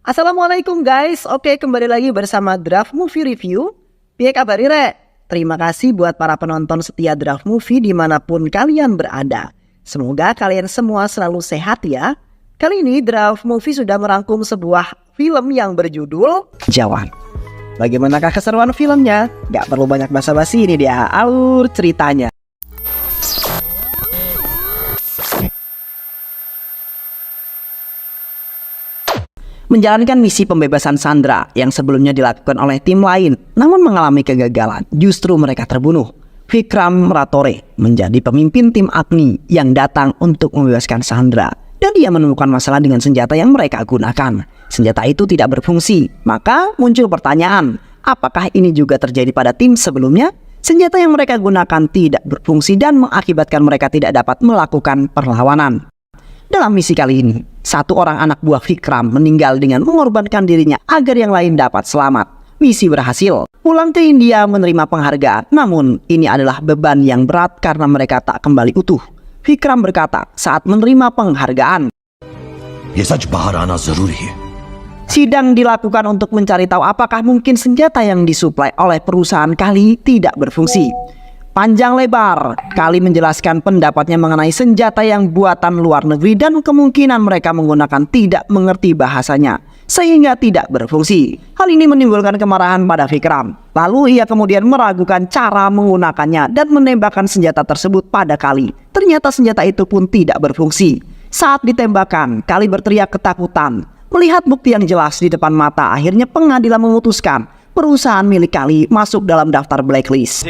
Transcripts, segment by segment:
Assalamualaikum guys, oke kembali lagi bersama Draft Movie Review. Piye kabar Rek? Terima kasih buat para penonton setia Draft Movie dimanapun kalian berada. Semoga kalian semua selalu sehat ya. Kali ini Draft Movie sudah merangkum sebuah film yang berjudul Jawan. Bagaimanakah keseruan filmnya? Gak perlu banyak basa-basi, ini dia alur ceritanya. Menjalankan misi pembebasan Sandra yang sebelumnya dilakukan oleh tim lain namun mengalami kegagalan, justru mereka terbunuh. Vikram Ratore menjadi pemimpin tim Agni yang datang untuk membebaskan Sandra, dan dia menemukan masalah dengan senjata yang mereka gunakan. Senjata itu tidak berfungsi, maka muncul pertanyaan, apakah ini juga terjadi pada tim sebelumnya? Senjata yang mereka gunakan tidak berfungsi dan mengakibatkan mereka tidak dapat melakukan perlawanan. Dalam misi kali ini, satu orang anak buah Vikram meninggal dengan mengorbankan dirinya agar yang lain dapat selamat. Misi berhasil. Pulang ke India menerima penghargaan, namun ini adalah beban yang berat karena mereka tak kembali utuh. Vikram berkata saat menerima penghargaan, sidang dilakukan untuk mencari tahu apakah mungkin senjata yang disuplai oleh perusahaan Kali tidak berfungsi. Panjang lebar, Kali menjelaskan pendapatnya mengenai senjata yang buatan luar negeri dan kemungkinan mereka menggunakan tidak mengerti bahasanya, sehingga tidak berfungsi. Hal ini menimbulkan kemarahan pada Vikram. Lalu ia kemudian meragukan cara menggunakannya dan menembakkan senjata tersebut pada Kali. Ternyata senjata itu pun tidak berfungsi. Saat ditembakkan, Kali berteriak ketakutan. Melihat bukti yang jelas di depan mata, akhirnya pengadilan memutuskan perusahaan milik Kali masuk dalam daftar blacklist.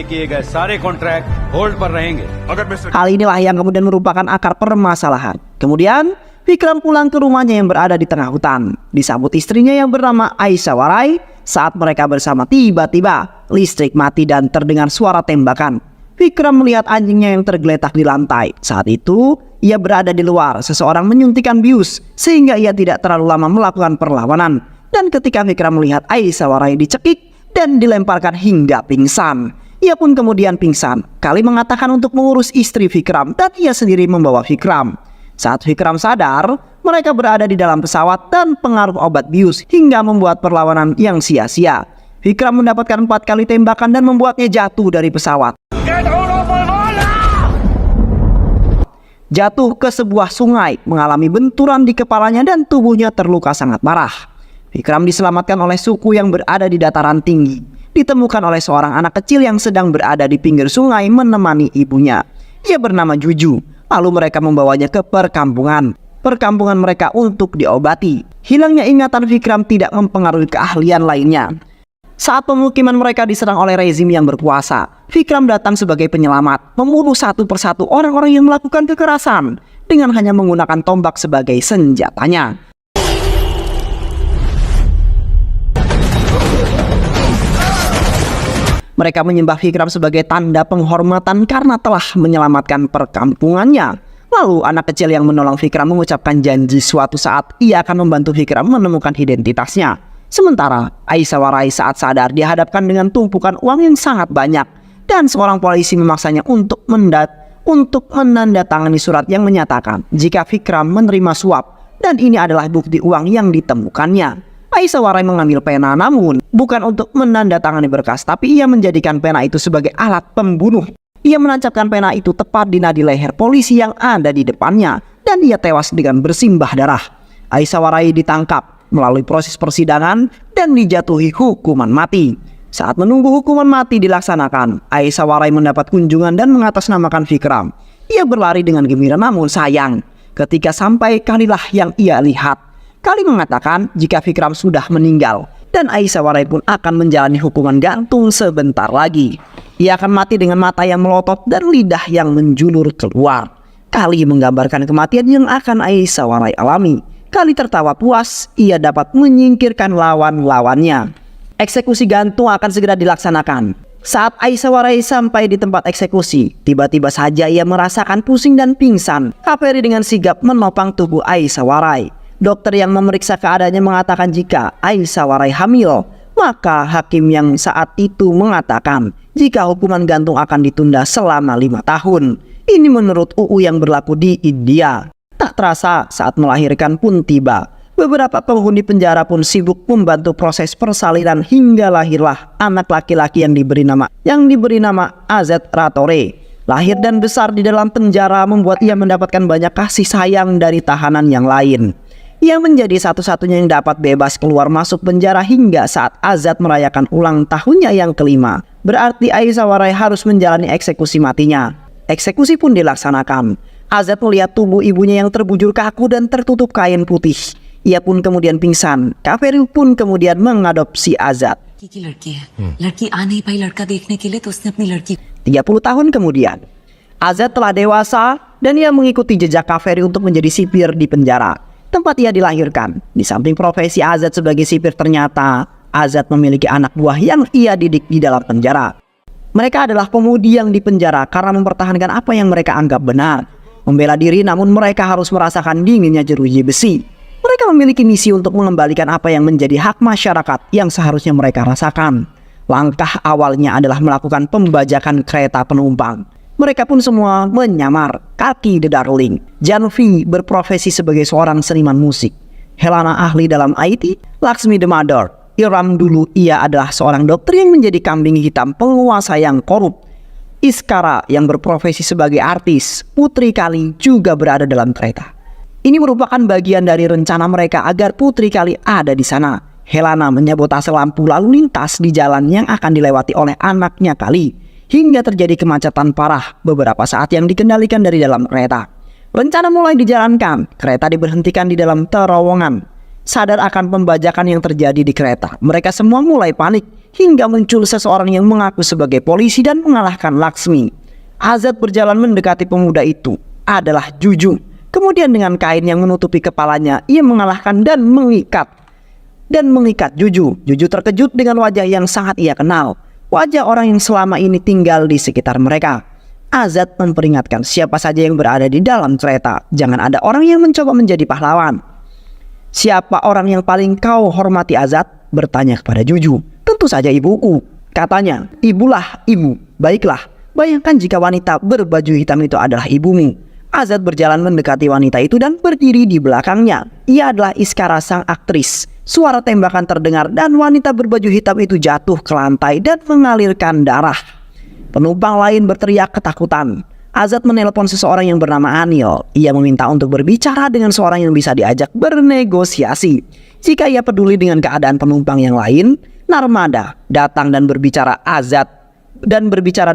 Hal inilah yang kemudian merupakan akar permasalahan. Kemudian Vikram pulang ke rumahnya yang berada di tengah hutan. Disambut istrinya yang bernama Aishwarya. Saat mereka bersama, tiba-tiba listrik mati dan terdengar suara tembakan. Vikram melihat anjingnya yang tergeletak di lantai. Saat itu ia berada di luar. Seseorang menyuntikkan bius sehingga ia tidak terlalu lama melakukan perlawanan. Dan ketika Vikram melihat Aishwarya dicekik dan dilemparkan hingga pingsan, ia pun kemudian pingsan. Kali mengatakan untuk mengurus istri Vikram dan ia sendiri membawa Vikram. Saat Vikram sadar, mereka berada di dalam pesawat dan pengaruh obat bius hingga membuat perlawanan yang sia-sia. Vikram mendapatkan 4 kali tembakan dan membuatnya jatuh dari pesawat. Jatuh ke sebuah sungai, mengalami benturan di kepalanya dan tubuhnya terluka sangat parah. Vikram diselamatkan oleh suku yang berada di dataran tinggi. Ditemukan oleh seorang anak kecil yang sedang berada di pinggir sungai menemani ibunya. Ia bernama Juju. Lalu mereka membawanya ke perkampungan mereka untuk diobati. Hilangnya ingatan Vikram tidak mempengaruhi keahlian lainnya. Saat pemukiman mereka diserang oleh rezim yang berkuasa, Vikram datang sebagai penyelamat, membunuh satu persatu orang-orang yang melakukan kekerasan dengan hanya menggunakan tombak sebagai senjatanya. Mereka menyembah Vikram sebagai tanda penghormatan karena telah menyelamatkan perkampungannya. Lalu anak kecil yang menolong Vikram mengucapkan janji suatu saat ia akan membantu Vikram menemukan identitasnya. Sementara Aishwarya saat sadar dihadapkan dengan tumpukan uang yang sangat banyak dan seorang polisi memaksanya untuk menandatangani surat yang menyatakan jika Vikram menerima suap dan ini adalah bukti uang yang ditemukannya. Aishwarya mengambil pena namun bukan untuk menandatangani berkas, tapi ia menjadikan pena itu sebagai alat pembunuh. Ia menancapkan pena itu tepat di nadi leher polisi yang ada di depannya dan ia tewas dengan bersimbah darah. Aishwarya ditangkap melalui proses persidangan dan dijatuhi hukuman mati. Saat menunggu hukuman mati dilaksanakan, Aishwarya mendapat kunjungan dan mengatasnamakan Vikram. Ia berlari dengan gembira namun sayang, ketika sampai Kalilah yang ia lihat. Kali mengatakan jika Vikram sudah meninggal dan Aishwarya pun akan menjalani hukuman gantung sebentar lagi. Ia akan mati dengan mata yang melotot dan lidah yang menjulur keluar. Kali menggambarkan kematian yang akan Aishwarya alami. Kali tertawa puas, ia dapat menyingkirkan lawan-lawannya. Eksekusi gantung akan segera dilaksanakan. Saat Aishwarya sampai di tempat eksekusi, tiba-tiba saja ia merasakan pusing dan pingsan. Kaveri dengan sigap menopang tubuh Aishwarya. Dokter yang memeriksa keadaannya mengatakan jika Aisyah Warai hamil. Maka hakim yang saat itu mengatakan jika hukuman gantung akan ditunda selama 5 tahun. Ini menurut UU yang berlaku di India. Tak terasa saat melahirkan pun tiba. Beberapa penghuni penjara pun sibuk membantu proses persalinan hingga lahirlah anak laki-laki yang diberi nama Azat Ratore. Lahir dan besar di dalam penjara membuat ia mendapatkan banyak kasih sayang dari tahanan yang lain. Ia menjadi satu-satunya yang dapat bebas keluar masuk penjara hingga saat Azat merayakan ulang tahunnya yang kelima. Berarti Aisyah Warai harus menjalani eksekusi matinya. Eksekusi pun dilaksanakan. Azat melihat tubuh ibunya yang terbujur kaku dan tertutup kain putih. Ia pun kemudian pingsan. Kaferi pun kemudian mengadopsi Azat. 30 tahun kemudian, Azat telah dewasa dan ia mengikuti jejak Kaferi untuk menjadi sipir di penjara tempat ia dilahirkan. Di samping profesi Azat sebagai sipir, ternyata Azat memiliki anak buah yang ia didik di dalam penjara. Mereka adalah pemudi yang dipenjara karena mempertahankan apa yang mereka anggap benar. Membela diri, namun mereka harus merasakan dinginnya jeruji besi. Mereka memiliki misi untuk mengembalikan apa yang menjadi hak masyarakat yang seharusnya mereka rasakan. Langkah awalnya adalah melakukan pembajakan kereta penumpang. Mereka pun semua menyamar. Kaki The Darling. Janvi berprofesi sebagai seorang seniman musik. Helena ahli dalam IT. Laksmi the Mother. Iram dulu ia adalah seorang dokter yang menjadi kambing hitam penguasa yang korup. Iskara yang berprofesi sebagai artis. Putri Kali juga berada dalam kereta. Ini merupakan bagian dari rencana mereka agar Putri Kali ada di sana. Helena menyabotase lampu lalu lintas di jalan yang akan dilewati oleh anaknya Kali. Hingga terjadi kemacetan parah beberapa saat yang dikendalikan dari dalam kereta. Rencana mulai dijalankan, kereta diberhentikan di dalam terowongan. Sadar akan pembajakan yang terjadi di kereta, mereka semua mulai panik hingga muncul seseorang yang mengaku sebagai polisi dan mengalahkan Laksmi. Azat berjalan mendekati pemuda itu, adalah Juju. Kemudian dengan kain yang menutupi kepalanya, ia mengalahkan dan mengikat Juju. Juju terkejut dengan wajah yang sangat ia kenal. Wajah orang yang selama ini tinggal di sekitar mereka. Azat memperingatkan siapa saja yang berada di dalam kereta, jangan ada orang yang mencoba menjadi pahlawan. Siapa orang yang paling kau hormati, Azat? Bertanya kepada Juju. Tentu saja ibuku, katanya. Ibulah ibu. Baiklah, bayangkan jika wanita berbaju hitam itu adalah ibumu. Azat berjalan mendekati wanita itu dan berdiri di belakangnya. Ia adalah Iskara, sang aktris. Suara tembakan terdengar dan wanita berbaju hitam itu jatuh ke lantai dan mengalirkan darah. Penumpang lain berteriak ketakutan. Azat menelpon seseorang yang bernama Anil. Ia meminta untuk berbicara dengan seorang yang bisa diajak bernegosiasi. Jika ia peduli dengan keadaan penumpang yang lain, Narmada datang dan berbicara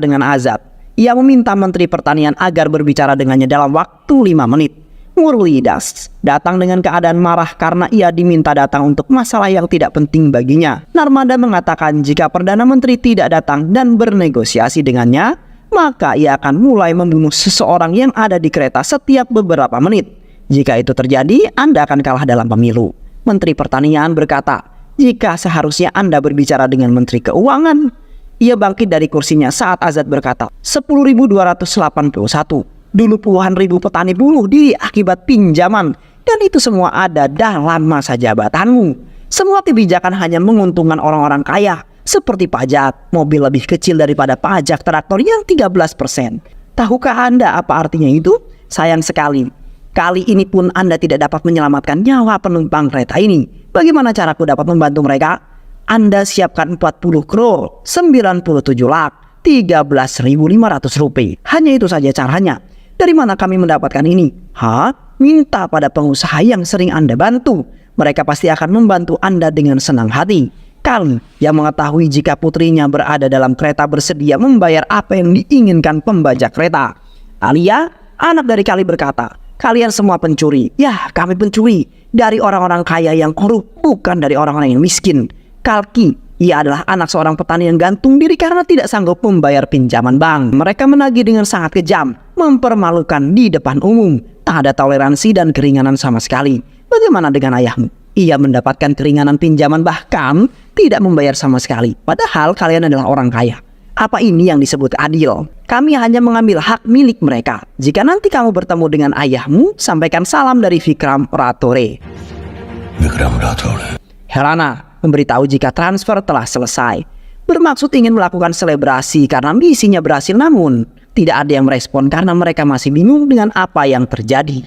dengan Azat. Ia meminta Menteri Pertanian agar berbicara dengannya dalam waktu 5 menit. Murli Das datang dengan keadaan marah karena ia diminta datang untuk masalah yang tidak penting baginya. Narmada mengatakan jika Perdana Menteri tidak datang dan bernegosiasi dengannya, maka ia akan mulai membunuh seseorang yang ada di kereta setiap beberapa menit. Jika itu terjadi, Anda akan kalah dalam pemilu. Menteri Pertanian berkata, jika seharusnya Anda berbicara dengan Menteri Keuangan. Ia bangkit dari kursinya saat Azat berkata, 10.281. Dulu puluhan ribu petani bunuh diri akibat pinjaman. Dan itu semua ada dalam masa jabatanmu. Semua kebijakan hanya menguntungkan orang-orang kaya. Seperti pajak mobil lebih kecil daripada pajak traktor yang 13%. Tahukah Anda apa artinya itu? Sayang sekali, kali ini pun Anda tidak dapat menyelamatkan nyawa penumpang kereta ini. Bagaimana caraku dapat membantu mereka? Anda siapkan 40 crore, 97 lak, 13.500 rupiah. Hanya itu saja caranya. Dari mana kami mendapatkan ini? Minta pada pengusaha yang sering Anda bantu. Mereka pasti akan membantu Anda dengan senang hati. Kali yang mengetahui jika putrinya berada dalam kereta bersedia membayar apa yang diinginkan pembajak kereta. Alia, anak dari Kali berkata, kalian semua pencuri. Ya, kami pencuri. Dari orang-orang kaya yang korup, bukan dari orang-orang yang miskin. Kalki, ia adalah anak seorang petani yang gantung diri karena tidak sanggup membayar pinjaman bank. Mereka menagih dengan sangat kejam, mempermalukan di depan umum. Tak ada toleransi dan keringanan sama sekali. Bagaimana dengan ayahmu? Ia mendapatkan keringanan pinjaman bahkan tidak membayar sama sekali. Padahal kalian adalah orang kaya. Apa ini yang disebut adil? Kami hanya mengambil hak milik mereka. Jika nanti kamu bertemu dengan ayahmu, sampaikan salam dari Vikram Ratore. Vikram Rathore. Helana memberitahu jika transfer telah selesai. Bermaksud ingin melakukan selebrasi karena misinya berhasil, namun tidak ada yang merespon karena mereka masih bingung dengan apa yang terjadi.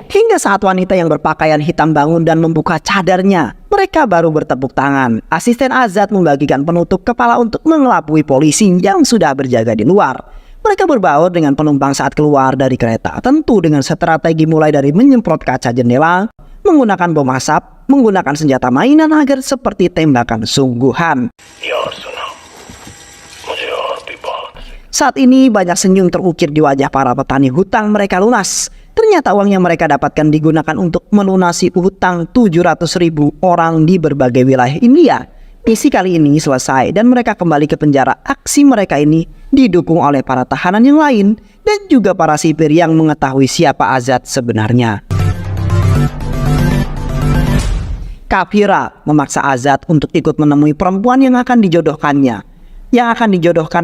Hingga saat wanita yang berpakaian hitam bangun dan membuka cadarnya, mereka baru bertepuk tangan. Asisten Azad membagikan penutup kepala untuk mengelabui polisi yang sudah berjaga di luar. Mereka berbaur dengan penumpang saat keluar dari kereta, tentu dengan strategi mulai dari menyemprot kaca jendela, menggunakan bom asap, menggunakan senjata mainan agar seperti tembakan sungguhan. Saat ini banyak senyum terukir di wajah para petani hutang mereka lunas. Ternyata uang yang mereka dapatkan digunakan untuk melunasi hutang 700.000 orang di berbagai wilayah India. Misi kali ini selesai dan mereka kembali ke penjara. Aksi mereka ini didukung oleh para tahanan yang lain dan juga para sipir yang mengetahui siapa Azad sebenarnya. Kafira memaksa Azad untuk ikut menemui perempuan yang akan dijodohkan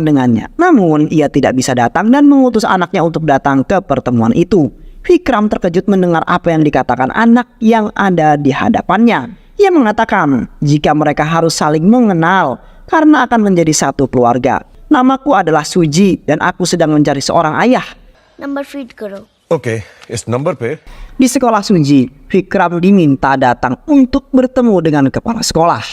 dengannya. Namun ia tidak bisa datang dan mengutus anaknya untuk datang ke pertemuan itu. Vikram terkejut mendengar apa yang dikatakan anak yang ada di hadapannya. Ia mengatakan jika mereka harus saling mengenal karena akan menjadi satu keluarga. Namaku adalah Suji dan aku sedang mencari seorang ayah. Number feed करो। ओके, इस नंबर पे Di sekolah Suji, Vikram diminta datang untuk bertemu dengan kepala sekolah.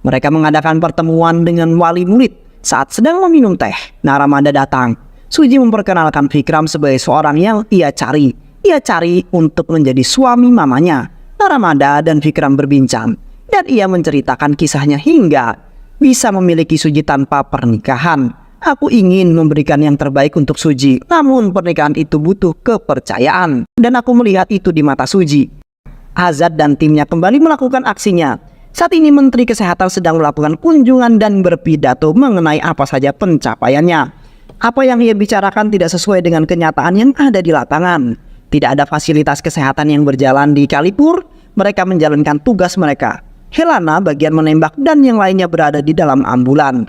Mereka mengadakan pertemuan dengan wali murid. Saat sedang meminum teh, Naramada datang. Suji memperkenalkan Vikram sebagai seorang yang ia cari. Ia cari untuk menjadi suami mamanya. Naramada dan Vikram berbincang, dan ia menceritakan kisahnya hingga bisa memiliki Suji tanpa pernikahan. Aku ingin memberikan yang terbaik untuk Suji, namun pernikahan itu butuh kepercayaan. Dan aku melihat itu di mata Suji. Azad dan timnya kembali melakukan aksinya. Saat ini Menteri Kesehatan sedang melakukan kunjungan dan berpidato mengenai apa saja pencapaiannya. Apa yang ia bicarakan tidak sesuai dengan kenyataan yang ada di lapangan. Tidak ada fasilitas kesehatan yang berjalan di Kalipur. Mereka menjalankan tugas mereka. Helana bagian menembak dan yang lainnya berada di dalam ambulan.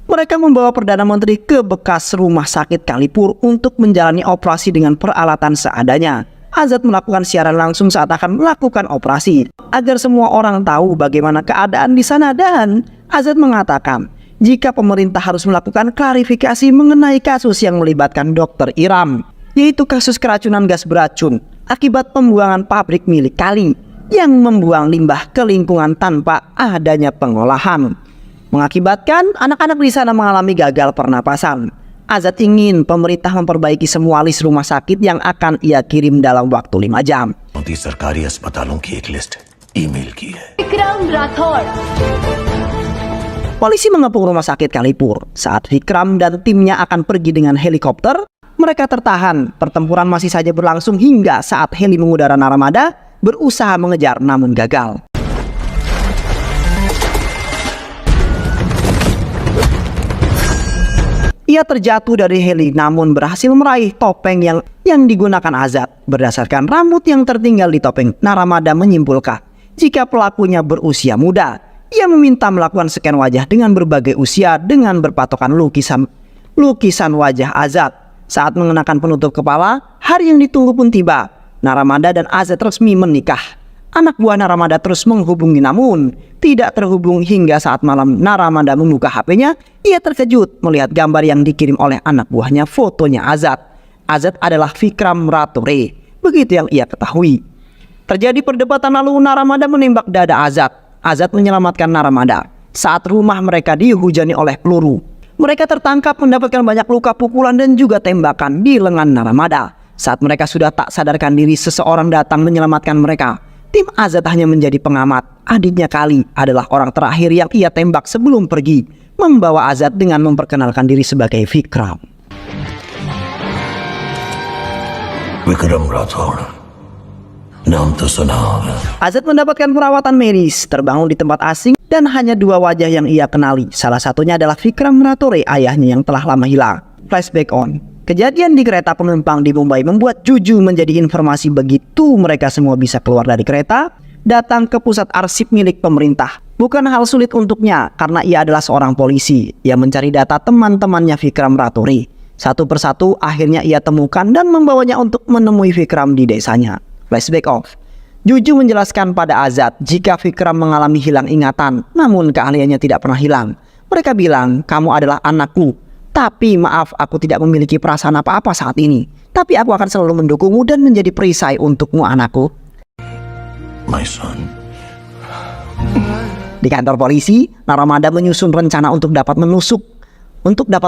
Mereka membawa Perdana Menteri ke bekas rumah sakit Kalipur untuk menjalani operasi dengan peralatan seadanya. Azad melakukan siaran langsung saat akan melakukan operasi agar semua orang tahu bagaimana keadaan di sana, dan Azad mengatakan jika pemerintah harus melakukan klarifikasi mengenai kasus yang melibatkan Dr. Iram, yaitu kasus keracunan gas beracun akibat pembuangan pabrik milik Kali yang membuang limbah ke lingkungan tanpa adanya pengolahan, mengakibatkan anak-anak di sana mengalami gagal pernapasan. Azad ingin pemerintah memperbaiki semua list rumah sakit yang akan ia kirim dalam waktu 5 jam. सरकारी अस्पतालों की एक list email की है। विक्रम Rathore. Polisi mengepung rumah sakit Kalipur. Saat Vikram dan timnya akan pergi dengan helikopter, mereka tertahan. Pertempuran masih saja berlangsung hingga saat heli mengudara Naramada berusaha mengejar namun gagal. Ia terjatuh dari heli namun berhasil meraih topeng yang digunakan Azad. Berdasarkan rambut yang tertinggal di topeng, Naramada menyimpulkan jika pelakunya berusia muda. Ia meminta melakukan scan wajah dengan berbagai usia dengan berpatokan lukisan wajah Azad. Saat mengenakan penutup kepala, hari yang ditunggu pun tiba. Naramada dan Azad resmi menikah. Anak buah Naramada terus menghubungi namun tidak terhubung hingga saat malam Naramada membuka HP-nya. Ia terkejut melihat gambar yang dikirim oleh anak buahnya, fotonya Azad. Azad adalah Vikram Rature, begitu yang ia ketahui. Terjadi perdebatan lalu Naramada menembak dada Azad. Azad menyelamatkan Naramada saat rumah mereka dihujani oleh peluru. Mereka tertangkap mendapatkan banyak luka pukulan dan juga tembakan di lengan Naramada. Saat mereka sudah tak sadarkan diri, seseorang datang menyelamatkan mereka. Tim Azad hanya menjadi pengamat. Adiknya Kali adalah orang terakhir yang ia tembak sebelum pergi, membawa Azad dengan memperkenalkan diri sebagai Vikram. Vikram राठौड़, नाम तो सुना होगा। Azad mendapatkan perawatan medis, terbangun di tempat asing, dan hanya 2 wajah yang ia kenali. Salah satunya adalah Vikram Rature, ayahnya yang telah lama hilang. Flashback on. Kejadian di kereta penumpang di Mumbai membuat Juju menjadi informasi. Begitu mereka semua bisa keluar dari kereta, datang ke pusat arsip milik pemerintah. Bukan hal sulit untuknya karena ia adalah seorang polisi. Ia mencari data teman-temannya Vikram Rature. Satu persatu akhirnya ia temukan dan membawanya untuk menemui Vikram di desanya. Flashback off. Juju menjelaskan pada Azad jika Vikram mengalami hilang ingatan, namun keahliannya tidak pernah hilang. Mereka bilang, kamu adalah anakku, tapi maaf aku tidak memiliki perasaan apa-apa saat ini. Tapi aku akan selalu mendukungmu dan menjadi perisai untukmu anakku. My son. Di kantor polisi, Naramada menyusun rencana untuk dapat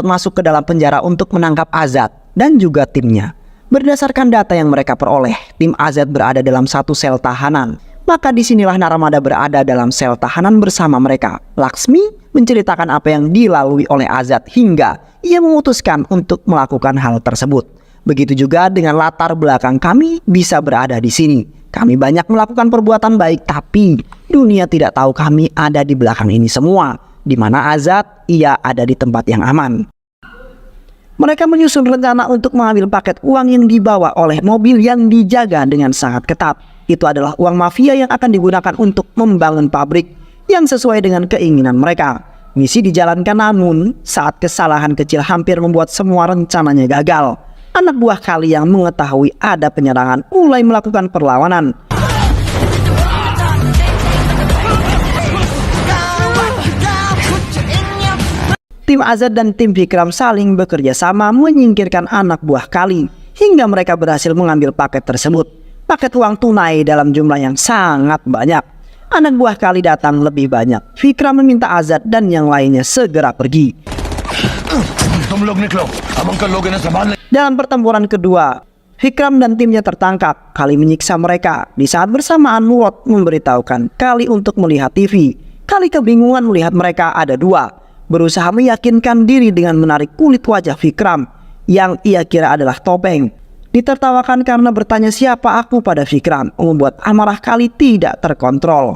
masuk ke dalam penjara untuk menangkap Azad dan juga timnya. Berdasarkan data yang mereka peroleh, tim Azad berada dalam satu sel tahanan. Maka disinilah Naramada berada dalam sel tahanan bersama mereka. Laksmi menceritakan apa yang dilalui oleh Azad hingga ia memutuskan untuk melakukan hal tersebut. Begitu juga dengan latar belakang kami bisa berada di sini. Kami banyak melakukan perbuatan baik, tapi dunia tidak tahu kami ada di belakang ini semua. Di mana Azad, ia ada di tempat yang aman. Mereka menyusun rencana untuk mengambil paket uang yang dibawa oleh mobil yang dijaga dengan sangat ketat. Itu adalah uang mafia yang akan digunakan untuk membangun pabrik yang sesuai dengan keinginan mereka. Misi dijalankan, namun saat kesalahan kecil hampir membuat semua rencananya gagal. Anak buah Kali yang mengetahui ada penyerangan mulai melakukan perlawanan. Tim Azad dan tim Vikram saling bekerja sama menyingkirkan anak buah Kali hingga mereka berhasil mengambil paket tersebut. Paket uang tunai dalam jumlah yang sangat banyak. Anak buah Kali datang lebih banyak. Vikram meminta Azad dan yang lainnya segera pergi. Dalam pertempuran kedua, Vikram dan timnya tertangkap. Kali menyiksa mereka. Di saat bersamaan, Murad memberitahukan Kali untuk melihat TV. Kali kebingungan melihat mereka ada dua. Berusaha meyakinkan diri dengan menarik kulit wajah Vikram yang ia kira adalah topeng. Ditertawakan karena bertanya siapa aku pada Vikram, membuat amarah Kali tidak terkontrol.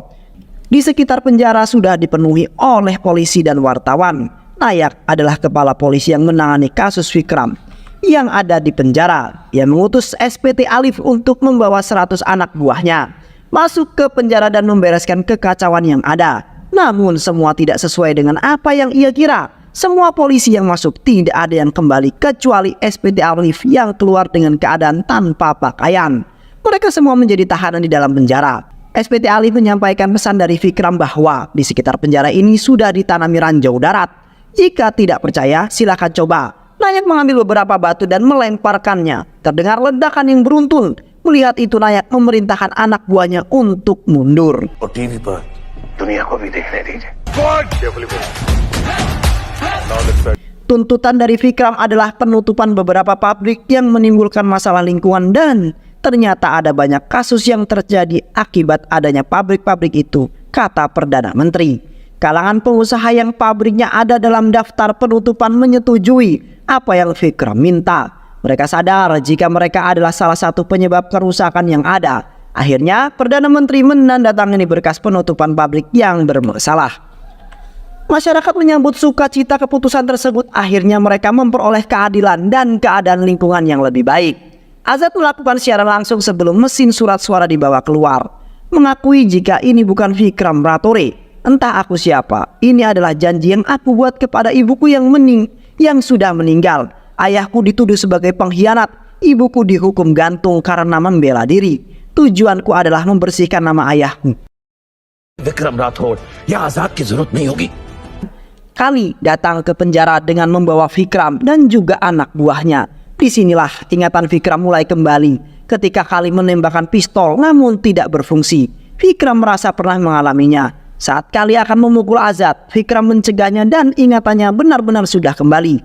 Di sekitar penjara sudah dipenuhi oleh polisi dan wartawan. Nayak adalah kepala polisi yang menangani kasus Vikram yang ada di penjara. Ia mengutus SPT Alif untuk membawa 100 anak buahnya masuk ke penjara dan membereskan kekacauan yang ada. Namun semua tidak sesuai dengan apa yang ia kira. Semua polisi yang masuk tidak ada yang kembali kecuali SPT Alif yang keluar dengan keadaan tanpa pakaian. Mereka semua menjadi tahanan di dalam penjara. SPT Alif menyampaikan pesan dari Vikram bahwa di sekitar penjara ini sudah ditanami ranjau darat. Jika tidak percaya, silakan coba. Nayak mengambil beberapa batu dan melemparkannya. Terdengar ledakan yang beruntun. Melihat itu, Nayak memerintahkan anak buahnya untuk mundur. और टीवी पर दुनिया को भी देखने दीजिए। Tuntutan dari Vikram adalah penutupan beberapa pabrik yang menimbulkan masalah lingkungan dan ternyata ada banyak kasus yang terjadi akibat adanya pabrik-pabrik itu, kata Perdana Menteri. Kalangan pengusaha yang pabriknya ada dalam daftar penutupan menyetujui apa yang Vikram minta. Mereka sadar jika mereka adalah salah satu penyebab kerusakan yang ada. Akhirnya Perdana Menteri menandatangani berkas penutupan pabrik yang bermasalah. Masyarakat menyambut sukacita keputusan tersebut. Akhirnya mereka memperoleh keadilan dan keadaan lingkungan yang lebih baik. Azad melakukan siaran langsung sebelum mesin surat suara dibawa keluar, mengakui jika ini bukan Vikram Ratore. Entah aku siapa, ini adalah janji yang aku buat kepada ibuku yang sudah meninggal. Ayahku dituduh sebagai pengkhianat, ibuku dihukum gantung karena membela diri. Tujuanku adalah membersihkan nama ayahku. Vikram राठौड़ या आजाद की जरूरत नहीं होगी। Kali datang ke penjara dengan membawa Vikram dan juga anak buahnya. Disinilah ingatan Vikram mulai kembali ketika Kali menembakkan pistol namun tidak berfungsi. Vikram merasa pernah mengalaminya. Saat Kali akan memukul Azad, Vikram mencegahnya dan ingatannya benar-benar sudah kembali.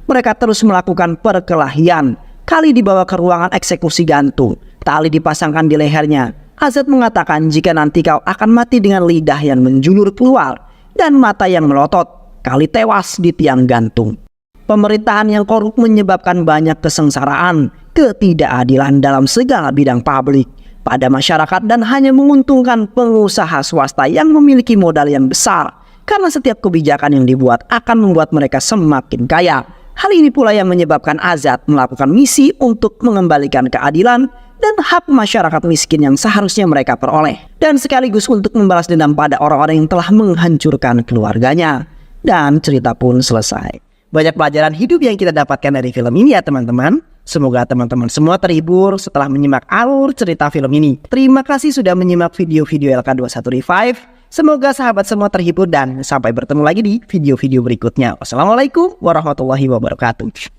Mereka terus melakukan perkelahian. Kali dibawa ke ruangan eksekusi gantung. Tali dipasangkan di lehernya. Azad mengatakan jika nanti kau akan mati dengan lidah yang menjulur keluar dan mata yang melotot. Kali tewas di tiang gantung. Pemerintahan yang korup menyebabkan banyak kesengsaraan, ketidakadilan dalam segala bidang publik pada masyarakat dan hanya menguntungkan pengusaha swasta yang memiliki modal yang besar karena setiap kebijakan yang dibuat akan membuat mereka semakin kaya. Hal ini pula yang menyebabkan Azad melakukan misi untuk mengembalikan keadilan dan hak masyarakat miskin yang seharusnya mereka peroleh, dan sekaligus untuk membalas dendam pada orang-orang yang telah menghancurkan keluarganya. Dan cerita pun selesai. Banyak pelajaran hidup yang kita dapatkan dari film ini ya teman-teman. Semoga teman-teman semua terhibur setelah menyimak alur cerita film ini. Terima kasih sudah menyimak video-video LK21 Revive. Semoga sahabat semua terhibur dan sampai bertemu lagi di video-video berikutnya. Wassalamualaikum warahmatullahi wabarakatuh.